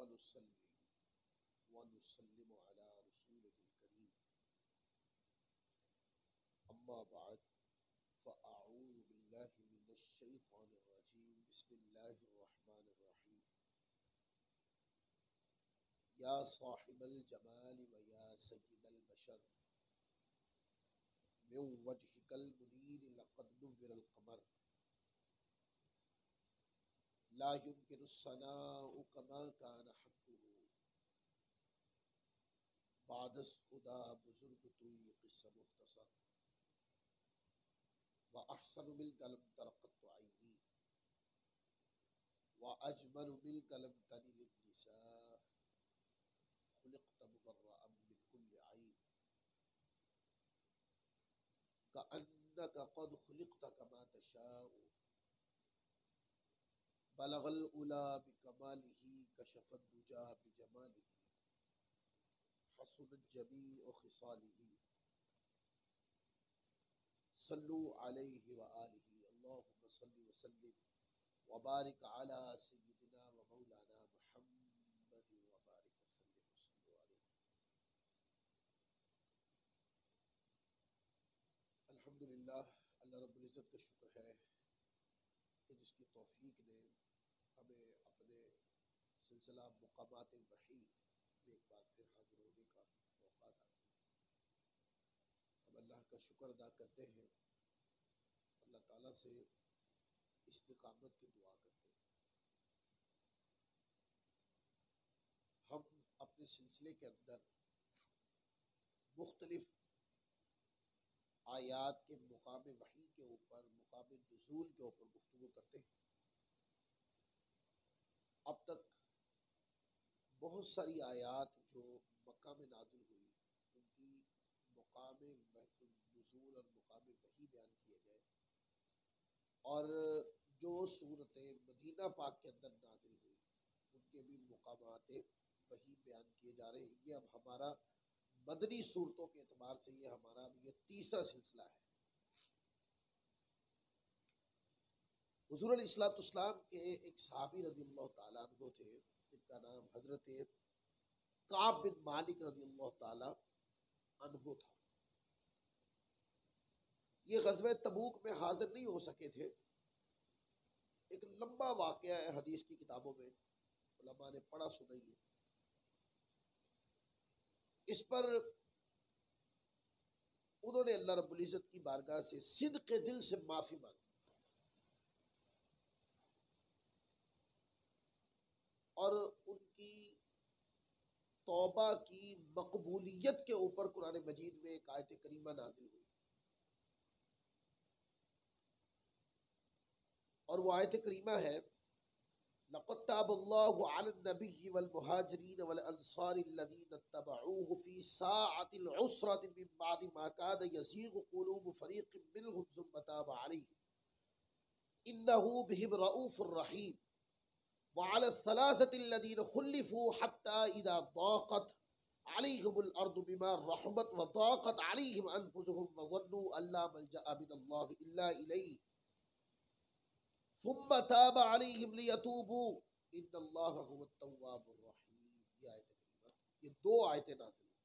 ونصلي ونسلم على رسوله الكريم أما بعد فأعوذ بالله من الشيطان الرجيم بسم الله الرحمن الرحيم يا صاحب الجمال ويا سيد البشر من وجهك المنير لقد نور القمر لا يمكن الثناء كما كان حقه بعد خدا بزرگ توی قصہ مختصر وأحسن بالقلم ترقت عيني وأجمل بالقلم تنل النساء خلقت مبرأ من كل عيب كأنك قد خلقت كما تشاء بلغ الأولى بكماله كشف الدجى بجماله حسن الجميع خصاله صلوا عليه وآله اللهم صل وسلم وبارك على سيدنا ومولانا محمد وبارك وسلم وصلوا عليه. الحمدللہ اللہ رب العزت کا شکر ہے کہ جس کی توفیق نے ہمیں اپنے سلسلہ مقامات وحی میں ایک بار پھر حاضر ہونے کا موقع عطا کیا. ہم اللہ کا شکر ادا کرتے ہیں، اللہ تعالیٰ سے استقامت کی دعا کرتے ہیں. ہم اپنے سلسلے کے اندر مختلف آیات کے مقام وحی کے اوپر، مقام نزول کے اوپر گفتگو کرتے ہیں. اب تک بہت ساری آیات جو مکہ میں نازل ہوئی ان کی مقام نزول اور مقام وحی بیان کیے گئے، اور جو صورتیں مدینہ پاک کے اندر نازل ہوئی ان کے بھی مقامات وحی بیان کیے جا رہے ہیں. یہ اب ہمارا مدنی صورتوں کے اعتبار سے یہ ہمارا یہ تیسرا سلسلہ ہے. حضور علیہ الصلوۃ والسلام کے ایک صحابی رضی اللہ تعالیٰ عنہ تھے جن کا نام حضرت کعب بن مالک رضی اللہ تعالیٰ عنہ تھا. یہ غزوہ تبوک میں حاضر نہیں ہو سکے تھے. ایک لمبا واقعہ ہے، حدیث کی کتابوں میں علماء نے پڑھا سنائی ہے. اس پر انہوں نے اللہ رب العزت کی بارگاہ سے صدق دل سے معافی مانگی، اور ان کی توبہ کی مقبولیت کے اوپر قرآن مجید میں ایک آیت کریمہ نازل ہوئی، اور وہ آیت کریمہ ہے لَقَدْ تَابَ اللَّهُ عَلَى النَّبِيِّ وَالْمُهَاجِرِينَ وَالْأَنصَارِ الَّذِينَ اتَّبَعُوهُ فِي سَاعَةِ الْعُسْرَةِ مِن بَعْدِ مَا كَادَ يَزِيغُ قُلُوبُ فَرِيقٍ مِّنْهُمْ ثُمَّ تَابَ عَلَيْهِمْ إِنَّهُ بِهِمْ رَءُوفٌ رَحِيمٌ وعلى الثلاثة الذين خلفوا حتى إذا ضاقت عليهم الأرض بما رحبت وضاقت عليهم أنفسهم وظنوا أن لا ملجأ من الله إلا إليه ثم تاب عليهم ليتوبوا إن الله هو التواب الرحيم. یہ آیت کریمہ، یہ دو آیتیں نازل ہوئی.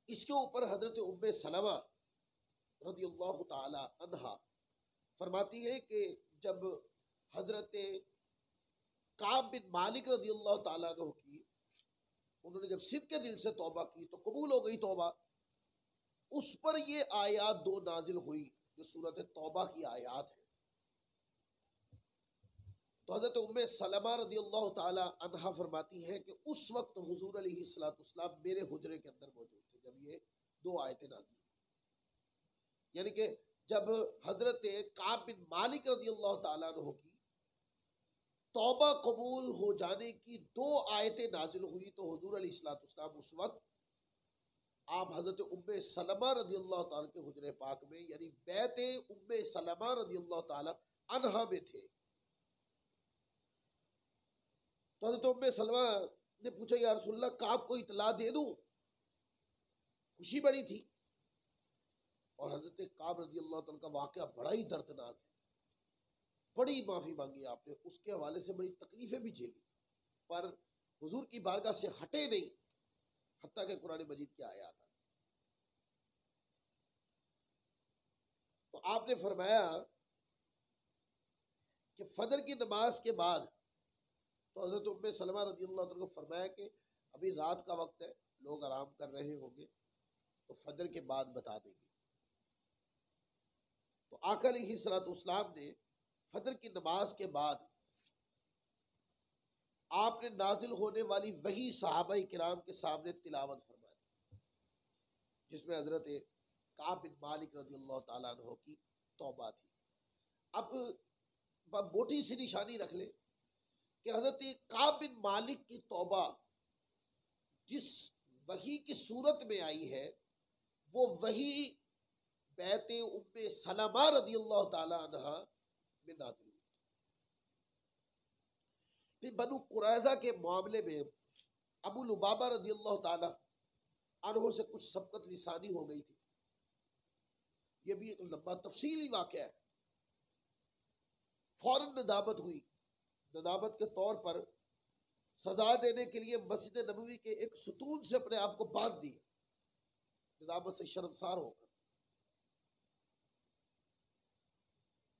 اس کے اوپر حضرت ام سلمہ رضی اللہ تعالی عنہا فرماتی ہے کہ جب حضرت کعب بن مالک رضی اللہ تعالیٰ عنہ کی انہوں نے جب صدق کے دل سے توبہ کی تو قبول ہو گئی توبہ. اس پر یہ آیات دو نازل ہوئی جو سورۃ توبہ کی آیات ہیں. تو حضرت ام سلمہ رضی اللہ تعالیٰ عنہا فرماتی ہے کہ اس وقت حضور علیہ الصلوۃ والسلام میرے حجرے کے اندر موجود تھے جب یہ دو آیتیں نازل ہوئی. یعنی کہ جب حضرت کعب بن مالک رضی اللہ تعالیٰ عنہ کی توبہ قبول ہو جانے کی دو آیتیں نازل ہوئی تو حضور علیہ الصلوۃ والسلام اس وقت آپ حضرت ام سلمہ رضی اللہ تعالیٰ کے حجرے پاک میں یعنی بیت ام سلمہ رضی اللہ تعالیٰ عنہا میں تھے. تو حضرت ام سلمہ نے پوچھا یا رسول اللہ کعب کو اطلاع دے دوں؟ خوشی بڑی تھی. اور حضرت کعب رضی اللہ تعالیٰ کا واقعہ بڑا ہی دردناک ہے. بڑی معافی مانگی آپ نے، اس کے حوالے سے بڑی تکلیفیں بھی جھیلی، پر حضور کی بارگاہ سے ہٹے نہیں حتیٰ کہ قرآن مجید کی آیات آئی۔ تو آپ نے فرمایا کہ فجر کی نماز کے بعد، تو حضرت ام سلمہ رضی اللہ عنہ کو فرمایا کہ ابھی رات کا وقت ہے، لوگ آرام کر رہے ہوں گے، تو فجر کے بعد بتا دیں گے۔ تو آقا علیہ الصلوۃ والسلام نے فجر کی نماز کے بعد آپ نے نازل ہونے والی وحی صحابہ کرام کے سامنے تلاوت فرمائی، جس میں حضرت کعب بن مالک رضی اللہ تعالیٰ عنہ کی توبہ تھی۔ اب موٹی سی نشانی رکھ لیں کہ حضرت کعب بن مالک کی توبہ جس وحی کی صورت میں آئی ہے، وہ وحی بیعت ام سلمہ رضی اللہ تعالی عنہ میں نازل ہوئی۔ پھر بنو قریظہ کے معاملے میں ابو لبابہ رضی اللہ تعالی عنہ سے کچھ سبقت لسانی ہو گئی تھی، یہ بھی ایک لمبا تفصیلی واقعہ ہے۔ فوراً ندامت ہوئی، ندامت کے طور پر سزا دینے کے لیے مسجد نبوی کے ایک ستون سے اپنے آپ کو باندھ دیا، ندامت سے شرمسار ہو کر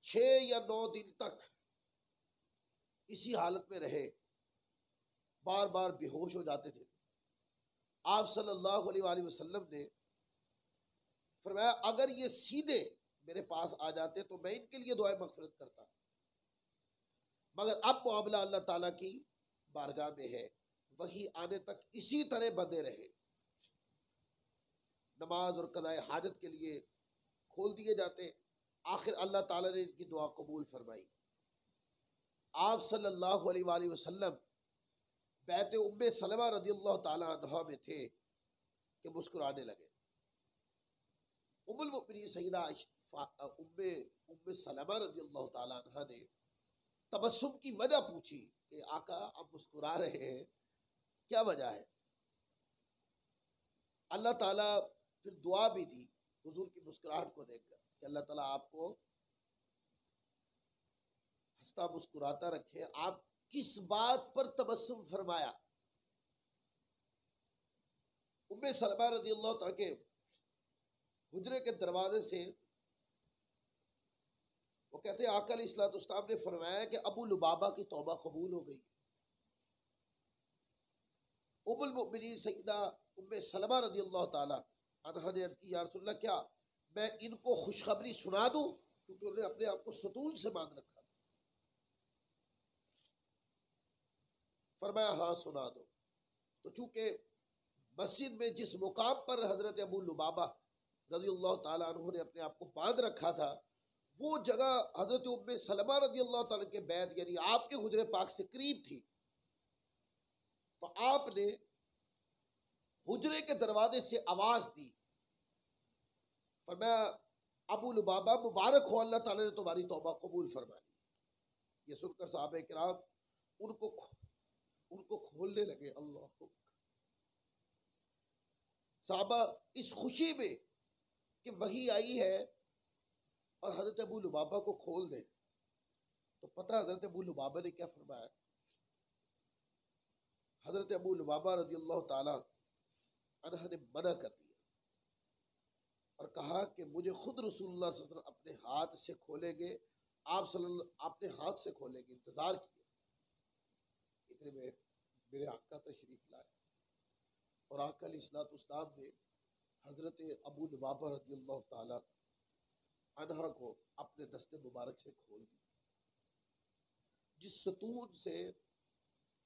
6 یا 9 دن تک اسی حالت میں رہے، بار بار بے ہوش ہو جاتے تھے۔ آپ صلی اللہ علیہ وآلہ وسلم نے فرمایا اگر یہ سیدھے میرے پاس آ جاتے تو میں ان کے لیے دعائیں مغفرت کرتا، مگر اب معاملہ اللہ تعالیٰ کی بارگاہ میں ہے، وہی آنے تک اسی طرح بندے رہے، نماز اور قضاء حاجت کے لیے کھول دیے جاتے۔ آخر اللہ تعالیٰ نے ان کی دعا قبول فرمائی۔ آپ صلی اللہ علیہ وآلہ وسلم بیعت ام سلمہ رضی اللہ تعالیٰ عنہ میں تھے کہ مسکرانے لگے۔ ام المؤمنین سیدہ ام سلمہ رضی اللہ تعالیٰ عنہ نے تبسم کی وجہ پوچھی کہ آقا آپ مسکرا رہے ہیں، کیا وجہ ہے؟ اللہ تعالیٰ پھر دعا بھی دی حضور کی مسکراہٹ کو دیکھ کر کہ اللہ تعالیٰ آپ کو ہنستا مسکراتا رکھے۔ آپ کس بات پر تبسم فرمایا؟ ام سلمہ رضی اللہ تعالیٰ کے حجرے کے دروازے سے وہ کہتے ہیں آقا علیہ الصلوۃ والسلام نے فرمایا کہ ابو لبابہ کی توبہ قبول ہو گئی۔ ام المؤمنین سیدہ ام سلمہ رضی اللہ تعالی عنہا نے عرض کی یا رسول اللہ کیا میں ان کو خوشخبری سنا دوں، کیونکہ انہوں نے اپنے آپ کو ستون سے باندھ رکھا۔ فرمایا ہاں سنا دو۔ تو چونکہ مسجد میں جس مقام پر حضرت ابو لبابہ رضی اللہ تعالیٰ عنہ نے اپنے آپ کو باندھ رکھا تھا، وہ جگہ حضرت ام سلمہ رضی اللہ تعالیٰ کے بیت یعنی آپ کے حجر پاک سے قریب تھی۔ تو آپ نے حجرے کے دروازے سے آواز دی، فرمایا ابو لبابہ مبارک ہو، اللہ تعالیٰ نے تمہاری توبہ قبول فرما لی۔ یہ سن کر صحابہ کرام ان کو کھولنے لگے۔ اللہ اکبر۔ صحابہ اس خوشی میں کہ وحی آئی ہے اور حضرت ابو لبابہ کو کھول دیں، تو پتہ حضرت ابو لبابہ نے کیا فرمایا؟ حضرت ابو لبابہ رضی اللہ تعالی عنہ نے منع کر دیا اور کہا کہ مجھے خود رسول اللہ صلی اللہ علیہ وسلم اپنے ہاتھ سے کھولیں گے، آپ صلی اللہ اپنے ہاتھ سے کھولیں گے۔ انتظار کیا، اتنے میں میرے آقا تشریف لائے اور آقا علیہ الصلوۃ والسلام نے حضرت ابو لبابہ رضی اللہ تعالی عنہ کو اپنے دست مبارک سے کھول دی۔ جس ستون سے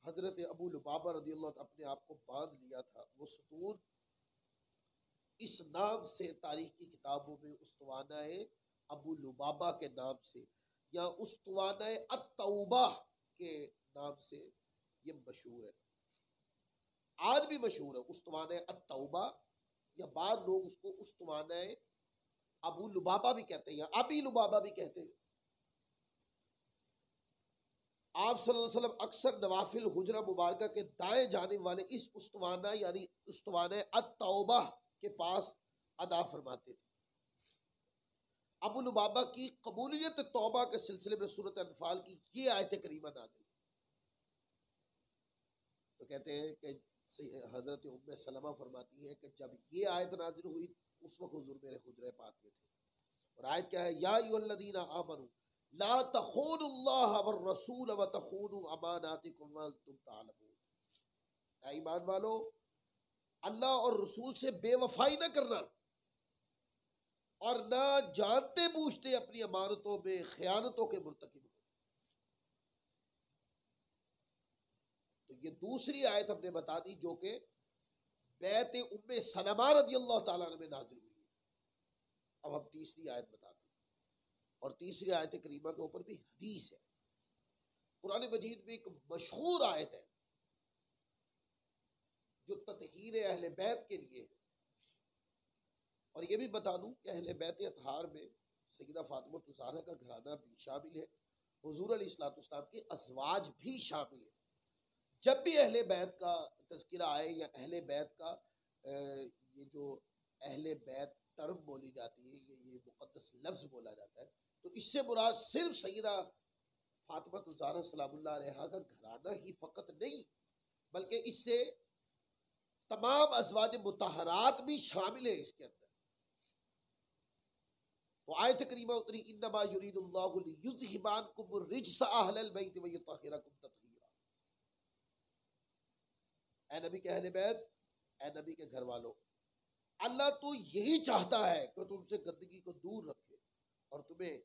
حضرت ابو لبابہ رضی اللہ عنہ اپنے آپ کو باندھ لیا تھا، وہ ستون اس نام سے تاریخ کی کتابوں میں استوانہ ابو لبابہ کے نام سے یا استوانہ التوبہ کے نام سے یہ مشہور ہے، آج بھی مشہور ہے۔ استوانہ التوبہ یا بعض لوگ اس کو استوانہ ابو لبابہ بھی کہتے ہیں یا ابی لبابہ بھی کہتے ہیں۔ آپ صلی اللہ علیہ وسلم اکثر نوافل حجرہ مبارکہ کے دائیں جانب والے اس استوانہ یعنی استوانہ التوبہ کے پاس ادا فرماتے تھے۔ ابو لبابہ کی قبولیت توبہ کے سلسلے میں سورۃ انفال کی یہ آیت کریمہ نازل، تو کہتے ہیں کہ حضرت ام سلمہ فرماتی ہے کہ جب یہ آیت نازل ہوئی اس وقت حضور میرے حجرے پاک میں تھے، اور آیت کیا ہے؟ یا ایھا الذین آمنوا لا تخونوا اللہ والرسول وتخونوا اماناتکم وانتم تعلمون، اے ایمان والو اللہ اور رسول سے بے وفائی نہ کرنا اور نہ جانتے بوجھتے اپنی امانتوں میں خیانتوں کے مرتکب ہو۔ تو یہ دوسری آیت ہم نے بتا دی جو کہ بیعت ام سلمہ رضی اللہ تعالیٰ عنہ میں نازل ہوئی۔ اب ہم تیسری آیت بتاتے ہیں، اور تیسری آیت کریمہ کے اوپر بھی حدیث ہے۔ قرآن مجید میں ایک مشہور آیت ہے جو تطہیر اہل بیت کے لیے ہے، اور یہ بھی بتا دوں کہ اہل بیت اطہار میں سیدہ فاطمہ الزہرا کا گھرانہ بھی شامل ہے، حضور علیہ الصلوۃ والسلام کے ازواج بھی شامل ہیں۔ جب بھی اہل بیت کا تذکرہ آئے یا اہل بیت کا یہ جو اہل بیت ٹرم بولی جاتی ہے، یہ مقدس لفظ بولا جاتا ہے، تو اس سے مراد صرف سیدہ فاطمہ الزہرا سلام اللہ علیہا کا گھرانہ ہی فقط نہیں، بلکہ اس سے تمام ازواج مطہرات بھی شامل ہیں اس کے اندر۔ تو آیت کریمہ اتری انما یرید اللہ لیذھب عنکم الرجس اہل البیت ویطہرکم تطہیرا، اے نبی کے اہل بیت، اے نبی کے گھر والوں، اللہ تو یہی چاہتا ہے کہ تم سے گندگی کو دور رکھے اور تمہیں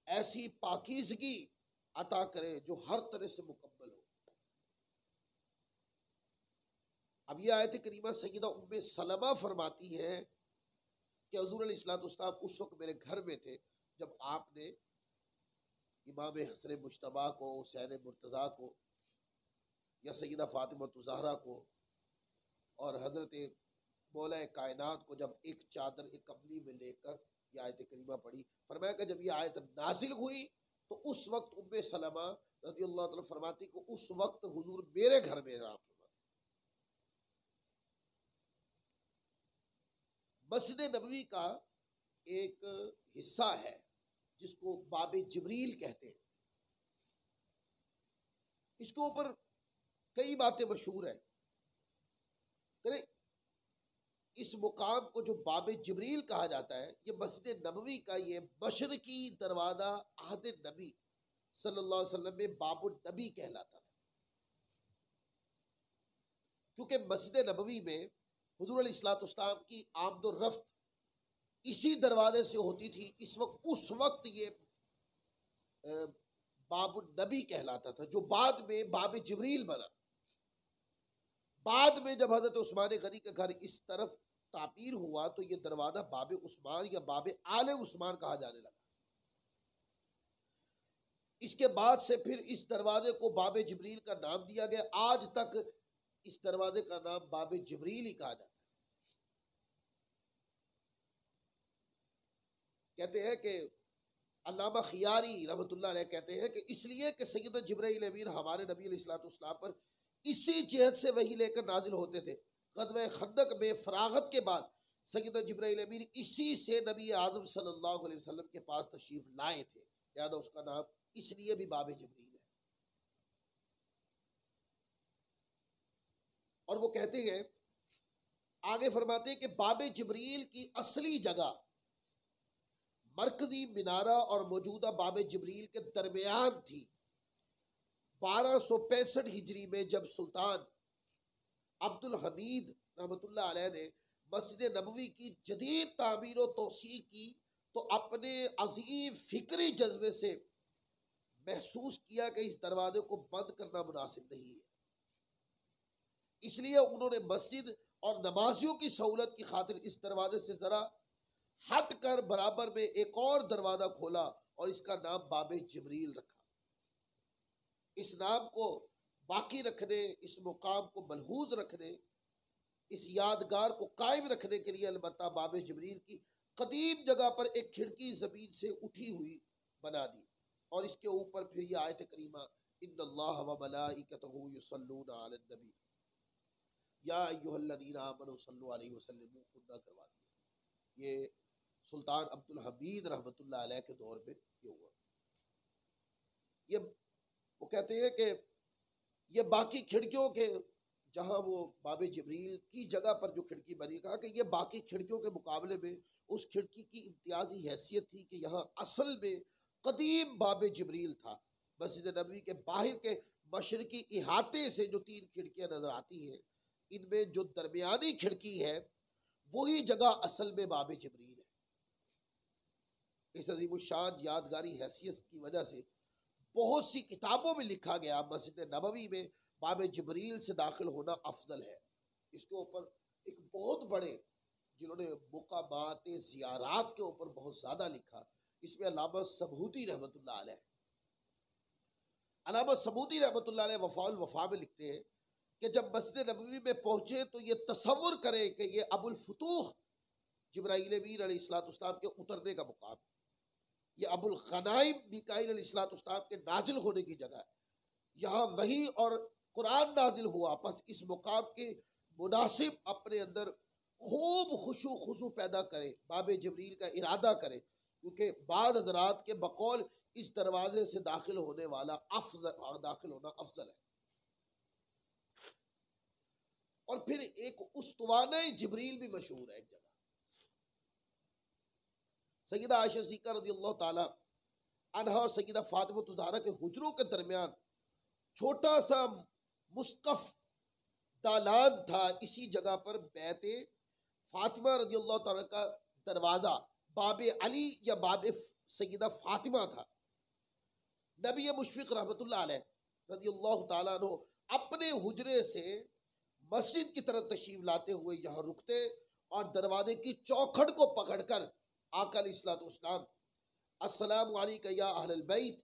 ایسی پاکیزگی عطا کرے جو ہر طرح سے مکمل ہو۔ اب یہ آیت کریمہ سیدہ ام سلمہ فرماتی ہے کہ حضور علیہ الصلوۃ والسلام اس وقت میرے گھر میں تھے جب آپ نے امام حسن مجتبیٰ کو، حسین مرتضیٰ کو، یا سیدہ فاطمہ الزہرا کو اور حضرت مولا کائنات کو جب ایک چادر ایک کملی میں لے کر یہ آیت کریمہ پڑھی، فرمایا کہ جب یہ آیت نازل ہوئی تو اس وقت ام سلمہ رضی اللہ تعالیٰ فرماتی کہ اس وقت حضور میرے گھر میں رہا۔ مسجد نبوی کا ایک حصہ ہے جس کو باب جبریل کہتے ہیں، اس کے اوپر کئی باتیں مشہور ہیں۔ اس مقام کو جو باب جبریل کہا جاتا ہے، یہ مسجد نبوی کا یہ مشرقی دروازہ عہد نبی صلی اللہ علیہ وسلم میں باب النبی کہلاتا تھا، کیونکہ مسجد نبوی میں حضور علیہ الصلوۃ والسلام کی آمد و رفت اسی دروازے سے ہوتی تھی۔ اس وقت یہ باب النبی کہلاتا تھا، جو بعد میں باب جبریل بنا۔ بعد میں جب حضرت عثمان غنی کا گھر اس طرف تعمیر ہوا تو یہ دروازہ باب عثمان یا باب آل عثمان کہا جانے لگا۔ اس کے بعد سے پھر اس دروازے کو باب جبریل کا نام دیا گیا، آج تک اس دروازے کا نام باب جبریل ہی کہا جاتا ہے۔ کہتے ہیں کہ علامہ خیاری رحمۃ اللہ علیہ کہتے ہیں کہ اس لیے کہ سیدنا جبرائیل امین ہمارے نبی علیہ الصلوۃ والسلام پر اسی جہت سے وحی لے کر نازل ہوتے تھے۔ غزوہ خندق میں فراغت کے بعد سیدنا جبرائیل امین اسی سے نبی اعظم صلی اللہ علیہ وسلم کے پاس تشریف لائے تھے، لہذا اس کا نام اس لیے بھی باب جبریل ہے۔ اور وہ کہتے ہیں، آگے فرماتے ہیں کہ باب جبریل کی اصلی جگہ مرکزی مینارہ اور موجودہ باب جبریل کے درمیان تھی۔ 1265 ہجری میں جب سلطان عبد الحمید رحمۃ اللہ علیہ نے مسجد نبوی کی جدید تعمیر و توسیع کی تو اپنے عظیم فکری جذبے سے محسوس کیا کہ اس دروازے کو بند کرنا مناسب نہیں ہے، اس لیے انہوں نے مسجد اور نمازیوں کی سہولت کی خاطر اس دروازے سے ذرا ہٹ کر برابر میں ایک اور دروازہ کھولا اور اس کا نام باب جبریل رکھا۔ اس نام کو باقی رکھنے، اس مقام کو ملحوظ رکھنے، اس یادگار کو قائم رکھنے کے لیے البتہ باب جبریل کی قدیم جگہ پر ایک کھڑکی زمین سے اٹھی ہوئی بنا دی، اور اس کے اوپر پھر یہ آیت کریمہ ان اللہ و ملائکتہ یصلون علی النبی یا ایھا الذین آمنوا صلوا علیہ وسلم کروا دی۔ یہ سلطان عبد الحمید رحمۃ اللہ علیہ کے دور میں یہ ہوا. یہ وہ کہتے ہیں کہ یہ باقی کھڑکیوں کے جہاں وہ باب جبریل کی جگہ پر جو کھڑکی بنی، کہا کہ یہ باقی کھڑکیوں کے مقابلے میں اس کھڑکی کی امتیازی حیثیت تھی کہ یہاں اصل میں قدیم باب جبریل تھا. مسجد نبوی کے باہر کے مشرقی احاطے سے جو 3 کھڑکیاں نظر آتی ہیں، ان میں جو درمیانی کھڑکی ہے وہی جگہ اصل میں باب جبریل ہے. اس عظیم الشان یادگاری حیثیت کی وجہ سے بہت سی کتابوں میں لکھا گیا مسجد نبوی میں باب جبریل سے داخل ہونا افضل ہے. اس کے اوپر ایک بہت بڑے جنہوں نے مقامات زیارات کے اوپر بہت زیادہ لکھا، اس میں علامہ سبہوتی رحمۃ اللہ علیہ. علامہ سبہوتی رحمۃ اللہ علیہ وفاء الوفا میں لکھتے ہیں کہ جب مسجد نبوی میں پہنچے تو یہ تصور کریں کہ یہ ابو الفتوح جبرائیل امین علیہ السلام کے اترنے کا مقام، یہ ابو الغنائم میکائیل علیہ السلام کے نازل ہونے کی جگہ ہے. یہاں وحی اور قرآن نازل ہوا، پس اس مقام کے مناسب اپنے اندر خوب خشوع خضوع پیدا کرے، باب جبریل کا ارادہ کرے، کیونکہ بعض حضرات کے بقول اس دروازے سے داخل ہونے والا داخل ہونا افضل ہے. اور پھر ایک استوانہ جبریل بھی مشہور ہے ایک جگہ. سیدہ عائشہ صدیقہ رضی اللہ تعالی عنہا اور سیدہ فاطمہ الزہرا کے حجروں کے درمیان چھوٹا سا مسقف دالان تھا. اسی جگہ پر بیت فاطمہ رضی اللہ تعالیٰ کا دروازہ باب علی یا باب سیدہ فاطمہ تھا. نبی مشفق رحمۃ اللہ علیہ رضی اللہ تعالیٰ عنہ اپنے حجرے سے مسجد کی طرف تشریف لاتے ہوئے یہاں رکتے اور دروازے کی چوکھٹ کو پکڑ کر آقا علیہ الصلوۃ والسلام السلام علیکم یا اہل البیت،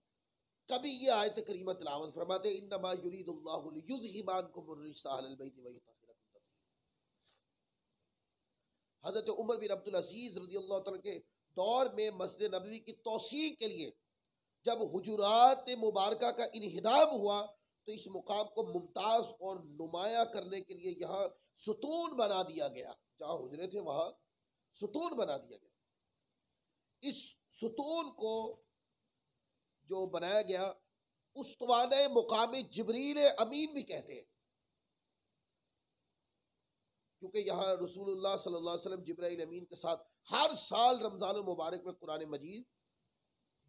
کبھی یہ آیت کریمہ تلاوت فرماتے انما یرید اللہ لیذھب عنکم الرجس اہل البیت ویطہرکم تطہیرا. حضرت عمر بن عبد العزیز رضی اللہ تعالیٰ کے دور میں مسجد نبوی کی توسیع کے لیے جب حجرات مبارکہ کا انہدام ہوا تو اس مقام کو ممتاز اور نمایاں کرنے کے لیے یہاں ستون بنا دیا گیا. جہاں حجرے تھے وہاں ستون بنا دیا گیا. اس ستون کو جو بنایا گیا استوانہ مقام جبریل امین بھی کہتے ہیں، کیونکہ یہاں رسول اللہ صلی اللہ علیہ وسلم جبرائیل امین کے ساتھ ہر سال رمضان المبارک میں قرآن مجید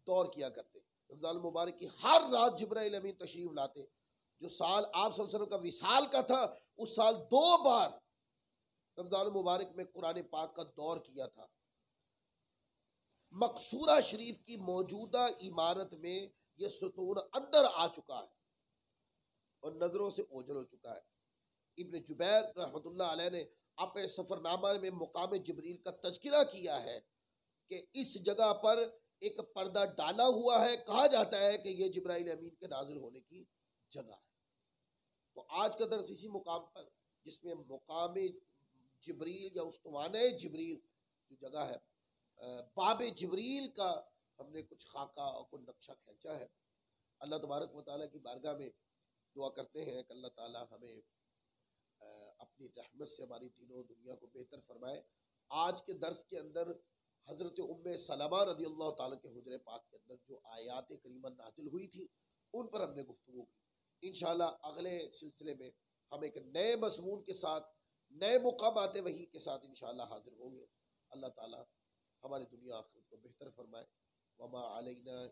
دور کیا کرتے. رمضان المبارک کی ہر رات جبرائیل امین تشریف لاتے. جو سال آپ صلی اللہ علیہ وسلم کا وصال کا تھا اس سال 2 بار رمضان المبارک میں قرآن پاک کا دور کیا تھا. مقصورہ شریف کی موجودہ عمارت میں یہ ستون اندر آ چکا ہے اور نظروں سے اوجھل ہو چکا ہے. ابن جبیر رحمۃ اللہ علیہ نے اپنے سفر نامہ میں مقام جبریل کا تذکرہ کیا ہے کہ اس جگہ پر ایک پردہ ڈالا ہوا ہے، کہا جاتا ہے کہ یہ جبرائیل امین کے نازل ہونے کی جگہ ہے. تو آج کا درس اسی مقام پر جس میں مقام جبریل یا استوانہ جبریل جو جگہ ہے باب جبریل کا ہم نے کچھ خاکہ اور کچھ نقشہ کھینچا ہے. اللہ تبارک و تعالیٰ کی بارگاہ میں دعا کرتے ہیں کہ اللہ تعالیٰ ہمیں اپنی رحمت سے ہماری دین و دنیا کو بہتر فرمائے. آج کے درس کے اندر حضرت ام سلمہ رضی اللہ تعالیٰ کے حجر پاک کے اندر جو آیات کریمہ نازل ہوئی تھی ان پر ہم نے گفتگو کی. انشاءاللہ اگلے سلسلے میں ہم ایک نئے مضمون کے ساتھ نئے مقامات وحی کے ساتھ انشاءاللہ حاضر ہوں گے. اللہ تعالیٰ ہماری دنیا آخرت کو بہتر فرمائے. وما علینا